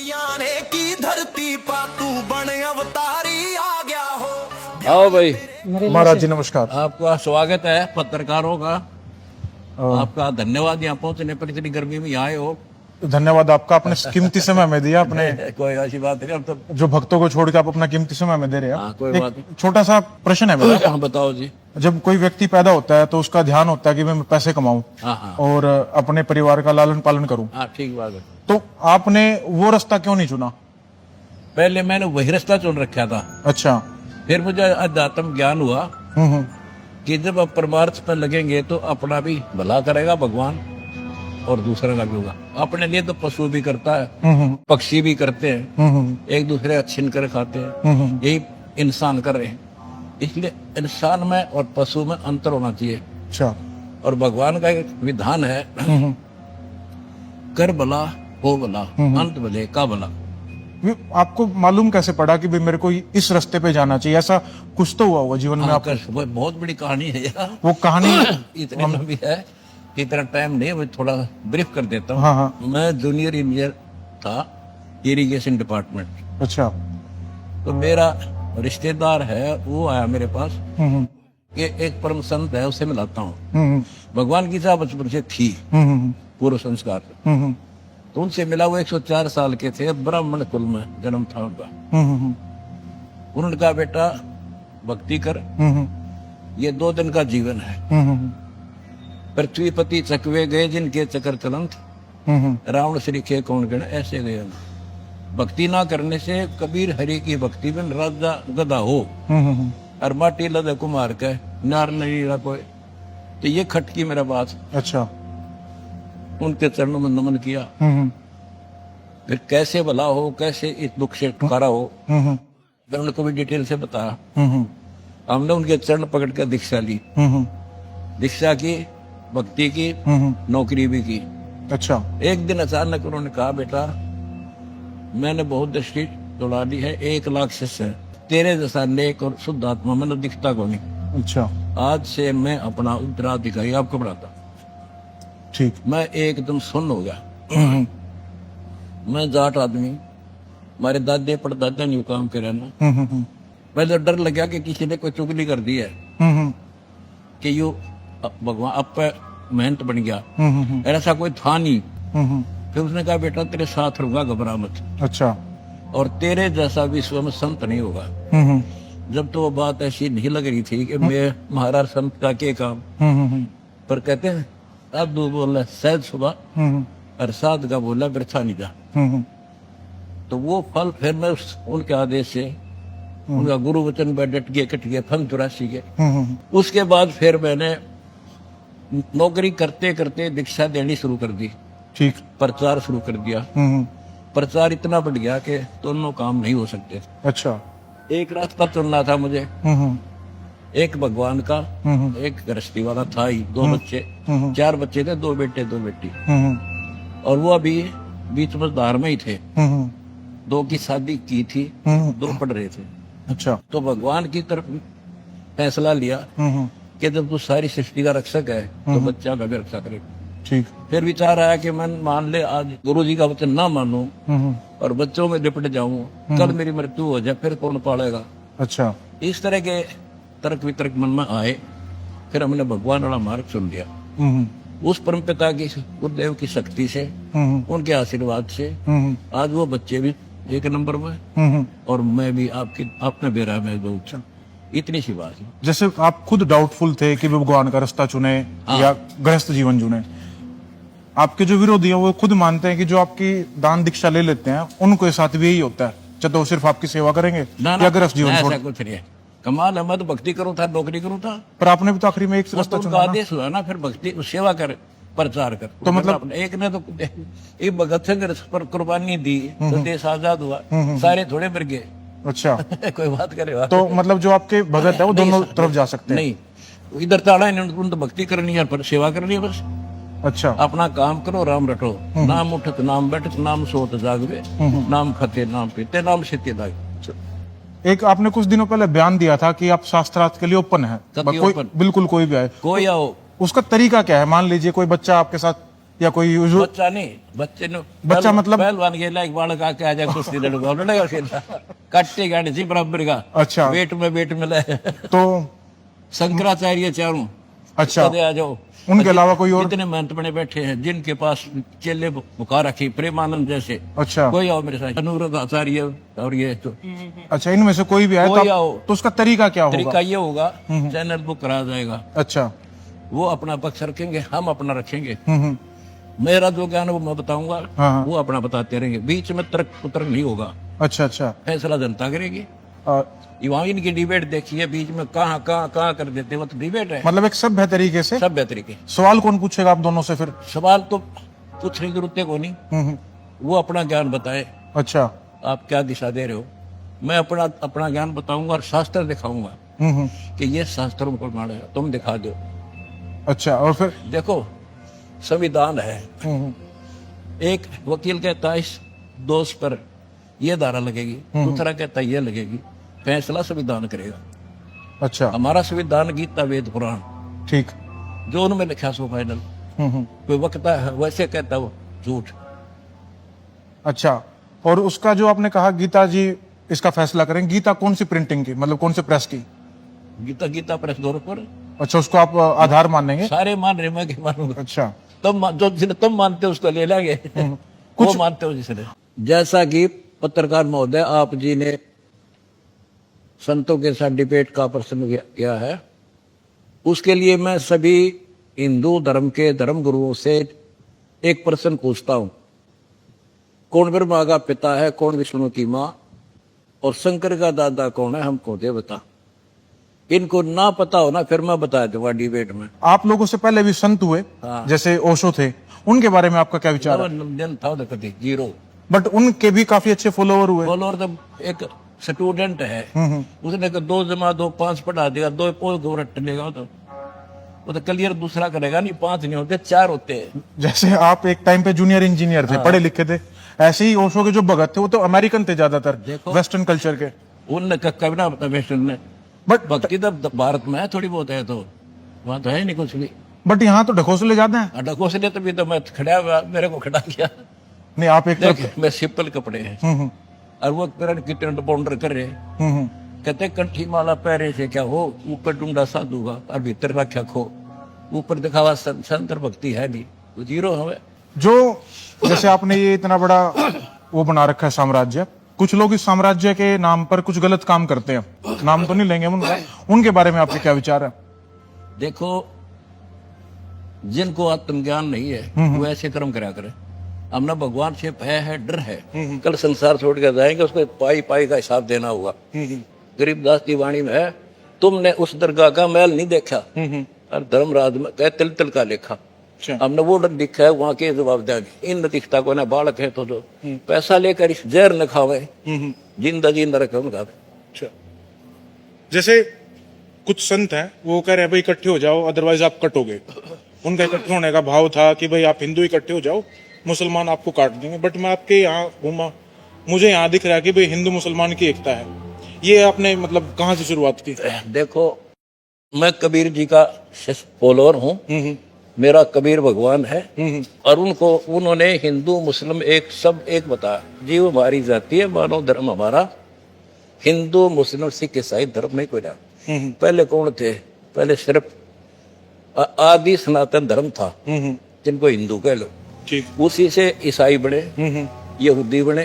हरियाणे की धरती पा तू बने अवतारी आ गया हो। आओ भाई, महाराज जी नमस्कार। आपका स्वागत है पत्रकारों का। आपका धन्यवाद यहाँ पहुंचने पर, इतनी गर्मी में आए हो। धन्यवाद आपका, आपने कीमती समय हमें दिया। अपने कोई ऐसी बात नहीं, अब तो जो भक्तों को छोड़ के आप अपना कीमती समय हमें दे रहे हाँ, कोई हैं। बात एक छोटा सा प्रश्न है मेरा। हाँ, बताओ जी। जब कोई व्यक्ति पैदा होता है तो उसका ध्यान होता है कि मैं पैसे कमाऊं हाँ हाँ और अपने परिवार का लालन पालन करूं, हाँ, ठीक बात है। तो आपने वो रास्ता क्यों नहीं चुना? पहले मैंने वही रास्ता चुन रखा था, अच्छा। फिर मुझे अध्यात्म ज्ञान हुआ हम्म। कि जब आप परमार्थ पर लगेंगे तो अपना भी भला करेगा भगवान और दूसरे का भी होगा। अपने लिए तो पशु भी करता है, पक्षी भी करते हैं, एक दूसरे का छीन कर खाते हैं, यही इंसान कर रहे हैं। इसलिए इंसान में और पशु में अंतर होना चाहिए। अच्छा। और भगवान का एक विधान है, कर भला हो भला, अंत भले का भला। ये आपको मालूम कैसे पड़ा कि भाई मेरे को इस रास्ते पे जाना चाहिए? ऐसा कुछ तो हुआ होगा जीवन में आपको? वो बहुत बड़ी कहानी है यार। वो कहानी इतनी लंबी है, इतना टाइम नहीं, मैं थोड़ा ब्रीफ कर देता हूँ। हाँ हाँ। मैं जूनियर इंजीनियर था, इरिगेशन डिपार्टमेंट। अच्छा। तो मेरा रिश्तेदार है, वो आया मेरे पास हम्म कि एक परम संत है, उससे मिलाता हूँ। हम्म भगवान की चाह बचपन से थी, हम्म पूर्व संस्कार। हम्म तो उनसे मिला, वो 104 साल के थे, ब्राह्मण कुल में जन्म था उनका। हम्म उनका बेटा भक्ति कर, ये 2 दिन का जीवन है। पृथ्वीपति चकवे गए जिनके चक्र चलंत, रावण श्री खे कौन गण ऐसे गए। भक्ति ना करने से कबीर हरि की भक्ति में राजा गधा हो और माटी लदे कुमार के नार नहीं रहा कोई। तो ये खटकी मेरा बात। अच्छा। उनके चरणों में नमन किया। फिर कैसे भला हो, कैसे इस दुख से छुटकारा हो, फिर उनको भी डिटेल से बताया। हमने उनके चरण पकड़ कर दीक्षा ली, दीक्षा की, भक्ति की, नौकरी भी की। अच्छा। एक दिन अचानक उन्होंने कहा, बेटा मैंने बहुत दृष्टि दौड़ा ली है, 1 लाख शिष्य है, तेरे जैसा नेक और शुद्ध आत्मा मैंने दिखता को नहीं। अच्छा। आज से मैं अपना उत्तराधिकारी आपको बढ़ाता। ठीक। मैं एकदम सुन्न हो गया। मैं जाट आदमी, हमारे दादे परदादा ने काम करे ना। मैं तो डर लग गया कि किसी ने कोई चुगली कर दी है कि यू भगवान अब पे मेहनत बन गया। ऐसा कोई था नहीं। फिर उसने कहा, बेटा तेरे साथ रहूंगा, घबरा मत। अच्छा। और तेरे जैसा विश्व में संत नहीं होगा। जब तो वो बात ऐसी नहीं लग रही थी कि मैं महाराज संत का के काम, पर कहते हैं अब दो बोला सहज सुबह और साध का बोला बिरथा नहीं जा। तो वो फल फिर मैं उनके आदेश से, उनका गुरु वचन पर डट गए, कट गए, फल 84 के। उसके बाद फिर मैंने नौकरी करते करते दीक्षा देनी शुरू कर दी। ठीक। प्रचार शुरू कर दिया। प्रचार इतना बढ़ गया कि दोनों काम नहीं हो सकते। अच्छा। एक रास्ता चुनना था मुझे, एक भगवान का, एक गृहस्थी वाला था ही। 2 बच्चे, 4 बच्चे थे, 2 बेटे 2 बेटी। और वो अभी बीच में धार में ही थे। 2 की शादी की थी, 2 पढ़ रहे थे। अच्छा। तो भगवान की तरफ फैसला लिया कि जब तू सारी सृष्टि का रक्षक है तो बच्चा का भी रक्षा करे। ठीक। फिर विचार आया कि मैं मान ले आज गुरु जी का वचन ना मानूं और बच्चों में लिपट जाऊं, कल मेरी मृत्यु हो जाए, फिर कौन पालेगा। अच्छा। इस तरह के तर्क वितर्क मन में आए। फिर हमने भगवान वाला मार्ग चुन लिया। उस परमपिता की, गुरुदेव की शक्ति से, उनके आशीर्वाद से आज वो बच्चे भी 1 नंबर में और मैं भी आपने बेरा में बहुत। इतनी सी बात है। जैसे आप खुद डाउटफुल थे कि भगवान का रास्ता चुने या गृहस्थ जीवन चुने, आपके जो विरोधी है वो खुद मानते हैं कि जो आपकी दान दीक्षा ले लेते हैं उनको साथ भी यही होता है, चाहे तो सिर्फ आपकी सेवा करेंगे या गृहस्थ जीवन छोड़। ऐसा कुछ नहीं है। कमाल है, मैं तो भक्ति करूँ था, नौकरी करूँ था। पर आपने भी तो आखिरी में एक रास्ता चुना ना। आदेश हुआ ना, फिर भक्ति सेवा कर, प्रचार कर। तो मतलब एक ने तो एक भगत सिंह पर कुर्बानी दी तो देश आजाद हुआ, सारे थोड़े मर गए। अच्छा। कोई बात करे तो मतलब जो आपके भगत है वो दोनों तरफ जा सकते हैं? नहीं, इधर ताड़ा है, उन तो भक्ति करनी है, पर सेवा करनी है बस। अच्छा। अपना काम करो, राम रटो। नाम उठत नाम बैठत, नाम सोत जागवे, नाम खते नाम पीते, नाम सीते दागे। एक आपने कुछ दिनों पहले बयान दिया था कि आप शास्त्रार्थ के लिए ओपन है, कभी कोई open? बिल्कुल कोई भी आए, कोई आओ। उसका तरीका क्या है? मान लीजिए कोई बच्चा आपके साथ या कोई usual- बच्चा नहीं, बच्चे ने बच्चा मतलब? पहलवान के लायक बालक आके आ जाए कुश्ती लड़ेगा फिर कट्टे गाड़ी से बराबर का। अच्छा। वेट में ले तो शंकराचार्य चारों अच्छा, आ जाओ। उनके अलावा कोई और? जितने महंत बने बैठे हैं जिनके पास चेले बुखा रखी, प्रेमानंद जैसे, अच्छा कोई आओ मेरे साथ, अनुरुद्ध आचार्य और ये तो अच्छा, इनमें से कोई भी आए कोई तो, आओ। तो उसका तरीका क्या तरीका होगा? ये होगा, चैनल बुक करा जाएगा, अच्छा। वो अपना पक्ष रखेंगे, हम अपना रखेंगे। हम्म। मेरा जो ज्ञान है वो मैं बताऊंगा, हाँ। वो अपना बताते रहेंगे, बीच में तर्क पुतर्क नहीं होगा, अच्छा अच्छा। फैसला जनता करेगी। अ, वहाँ इनकी डिबेट देखिए, बीच में कहाँ कर देते, वो तो डिबेट है मतलब एक सभ्य तरीके से। सब बेहतरी की। सवाल कौन पूछेगा आप दोनों से फिर? सवाल तो पूछने की जरूरत को नहीं, हम्म। वो अपना ज्ञान बताए, अच्छा। आप क्या दिशा दे रहे हो, मैं अपना ज्ञान बताऊंगा और शास्त्र दिखाऊंगा हम्म। कि ये शास्त्रों को मानेगा, तुम दिखा दो। अच्छा, और फिर? देखो संविधान है, हम्म। एक वकील कहता है इस दोष पर ये धारा लगेगी, दूसरा कहता है ये लगेगी, फैसला संविधान करेगा। अच्छा, हमारा संविधान गीता वेद पुराण ठीक। जो उनमें लिखा सो फाइनल। हम्म। कोई वक्ता है वैसे कहता वो झूठ। अच्छा, और उसका जो आपने कहा गीता जी इसका फैसला करें, गीता कौन सी प्रिंटिंग की, मतलब कौन से प्रेस की? गीता प्रेस दौर पर अच्छा, उसको आप आधार मानेंगे? सारे मान रहे, मैं क्या मानूंगा। अच्छा। जो जिन्हें तुम मानते हो उसको ले लेंगे, वो कुछ- मानते हो जिसने। जैसा कि पत्रकार महोदय आप जी ने संतों के साथ डिबेट का प्रश्न किया है, उसके लिए मैं सभी हिंदू धर्म के धर्म गुरुओं से एक प्रश्न पूछता हूं, कौन ब्रह्मा का पिता है, कौन विष्णु की मां, और शंकर का दादा कौन है, हमको दे बता। इनको ना पता हो ना, फिर मैं बता दूंगा डिबेट में। आप लोगों से पहले भी संत हुए, हाँ। जैसे ओशो थे, उनके बारे में आपका क्या विचार है? जन था उधर कभी जीरो बट उनके भी काफी अच्छे फॉलोअर हुए। फॉलोअर। तो एक स्टूडेंट है, उसने कहा 2 जमा 2 5 पढ़ा देगा, 2 पोल 2 रट लेगा, वो तो क्लियर दूसरा करेगा नहीं, 5 नहीं होते 4 होते हैं। जैसे आप एक टाइम पे जूनियर इंजीनियर थे, पढ़े लिखे थे, ऐसे ही ओशो के जो भगत थे वो तो अमेरिकन थे ज्यादातर, देखो। वेस्टर्न कल्चर के। उनने कभी ना पता वेस्टर्न ने, बट भक्ति तो भारत में है थोड़ी बहुत है, तो वहां तो है नहीं कुछ भी। यहाँ तो ढकोसले ज्यादा हैं। अडको से तो भी तो मैं खड़ा हुआ, मेरे को खड़ा किया। नहीं, आप एक देख मैं सिंपल कपड़े हैं, हम्म। और वो किरण की टेंट बाउंडर कर रहे, हम्म। कहते कंठी माला पहरे से क्या हो, ऊपर डूंडा साधुगा और भीतर रखा खो, ऊपर दिखावा संतर भक्ति है नहीं, वो जीरो हमें। जो जैसे आपने ये इतना बड़ा वो बना रखा है साम्राज्य, कुछ लोग इस साम्राज्य के नाम पर कुछ गलत काम करते हैं, नाम तो नहीं लेंगे हम उनका, उनके बारे में आपके क्या विचार है? देखो जिनको आत्मज्ञान नहीं है वो ऐसे कर्म करा करे। हमने भगवान से भय है, डर है, कल संसार छोड़ कर जाएंगे, उसको पाई पाई का हिसाब देना होगा। गरीबदास की वाणी में है, तुमने उस दरगाह का महल नहीं देखा, और धर्मराज में कह तिल तिल का लिखा। हमने वो लिखा है, वहां के जवाब देंगे। इन नतीजता को ना बालक है तो जो पैसा लेकर इस जहर न खावे, जिंदा जिंदा रखे उनका। अच्छा, जैसे कुछ संत हैं वो कह रहे हैं भाई इकट्ठे हो जाओ अदरवाइज आप कटोगे। उनका इकट्ठे होने का भाव था कि भाई आप हिंदू इकट्ठे हो जाओ, मुसलमान आपको काट देंगे। बट मैं आपके यहाँ घूमा, मुझे यहाँ दिख रहा है कि भाई हिंदू मुसलमान की एकता है। ये आपने मतलब कहाँ से शुरुआत की? देखो मैं कबीर जी का फॉलोअर हूँ, मेरा कबीर भगवान है, और उन्होंने हिंदू मुस्लिम एक सब एक बताया। जीव हमारी जाति है, मानव धर्म हमारा, हिंदू मुस्लिम सिख ईसाई धर्म नहीं कोई ना। पहले कौन थे? पहले सिर्फ आदि सनातन धर्म था, जिनको हिंदू कह लो। उसी से ईसाई बने, यहूदी बने,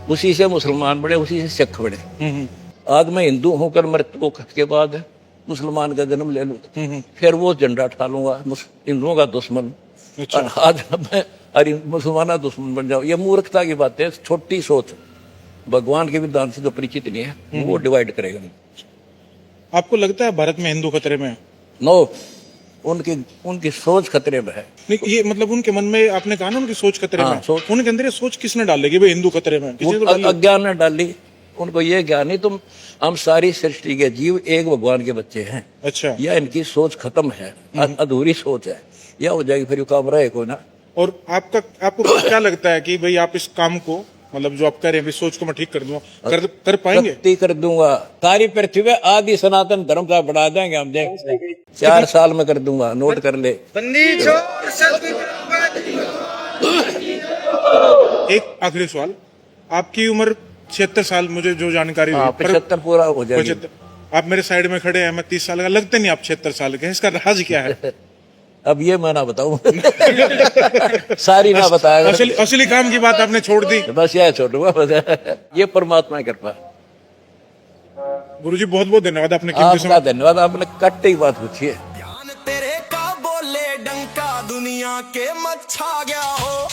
उसी से मुसलमान बने, उसी से सिख बने। आज मैं हिंदू हूँ, कल मृत्यु के बाद मुसलमान का जन्म ले लूँ, फिर वो झंडा उठा लूंगा हिंदुओं का दुश्मन, और आज मैं मुसलमान दुश्मन बन जाऊँ। ये मूर्खता की बात है, छोटी सोच। भगवान के विधान से जो परिचित नहीं है वो डिवाइड करेगा। आपको लगता है भारत में हिंदू खतरे में है? नो, उनकी सोच खतरे में है। नहीं, ये मतलब उनके मन में, आपने कहा ना उनकी सोच खतरे में है। सोच। उनके अंदर ये सोच किसने डाली कि भाई हिंदू खतरे में? किसी ने तो डाली? अज्ञान ने डाली। उनको ये ज्ञान नहीं, तुम हम सारी सृष्टि के जीव एक भगवान के बच्चे हैं। अच्छा, या इनकी सोच खत्म है, अधूरी सोच है, या हो जाएगी फिर काम रहे को ना। और आपको क्या लगता है कि भाई आप इस काम को, मतलब जो आप कर रहे हैं, सोच को मैं ठीक कर दूंगा, कर पाएंगे? भक्ति कर दूंगा, सारी पृथ्वी में आदि सनातन धर्म का बढ़ा देंगे हम, देख 4 साल में कर दूंगा, नोट कर ले। एक आखिरी सवाल, आपकी उम्र 76 साल, मुझे जो जानकारी हुई, 75 पूरा हो जाएगी। 75। आप मेरे साइड में खड़े हैं, मैं 30 साल का, लगते नहीं आप 76 साल के हैं। इसका राज क्या है? अब ये मैं ना बताऊं सारी ना बताया, असली काम की बात आपने छोड़ दी। बस यह छोड़ूंगा, बस ये परमात्मा की कृपा। गुरुजी बहुत बहुत धन्यवाद, आपने कीमती आपका धन्यवाद, आपने कट्टे की बात पूछी है। ध्यान तेरे का बोले डंका दुनिया के मच्छा गया हो।